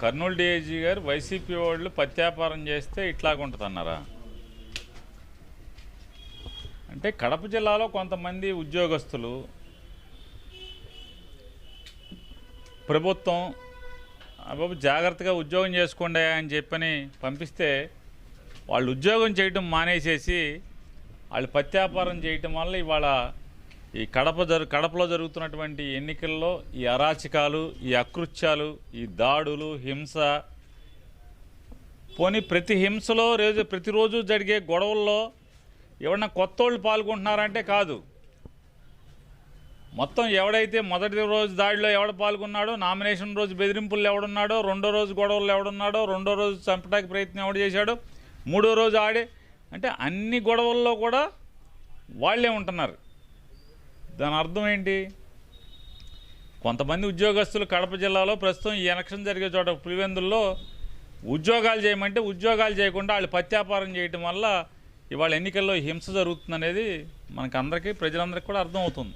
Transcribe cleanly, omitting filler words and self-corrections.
Kurnool DIG గారు YCP వాళ్ళు ప్రత్యాపారం చేస్తే ఇట్లాగుంటుందన్నారా? అంటే కడప జిల్లాలో కొంతమంది ఉద్యోగస్తులు ప్రభుత్వం బాబు జాగ్రత్తగా ఉద్యోగం చేసుకోండి అని చెప్పని పంపిస్తే వాళ్ళు ఉద్యోగం చేయటం మానేసేసి వాళ్ళు ప్రత్యాపారం చేయటం వల్ల ఇవాళ ఈ కడపలో జరుగుతున్నటువంటి ఎన్నికల్లో ఈ అరాచకాలు, ఈ అకృత్యాలు, ఈ దాడులు, హింస, పోనీ ప్రతి హింసలో ప్రతిరోజు జరిగే గొడవల్లో ఎవరన్నా కొత్త వాళ్ళు పాల్గొంటున్నారంటే కాదు. మొత్తం ఎవడైతే మొదటి రోజు దాడిలో ఎవడ పాల్గొన్నాడో, నామినేషన్ రోజు బెదిరింపులు ఎవడున్నాడో, రెండో రోజు గొడవలు ఎవడున్నాడో, రెండో రోజు చంపడానికి ప్రయత్నం ఎవడు చేశాడో, మూడో రోజు అంటే అన్ని గొడవల్లో కూడా వాళ్ళే ఉంటున్నారు. దాని అర్థం ఏంటి? కొంతమంది ఉద్యోగస్తులు కడప జిల్లాలో ప్రస్తుతం ఈ ఎలక్షన్ జరిగే చోట పులివెందుల్లో ఉద్యోగాలు చేయమంటే ఉద్యోగాలు చేయకుండా వాళ్ళు ప్రత్యాపారం చేయటం వల్ల ఇవాళ ఎన్నికల్లో హింస జరుగుతుందనేది మనకు అందరికీ, ప్రజలందరికీ కూడా అర్థమవుతుంది.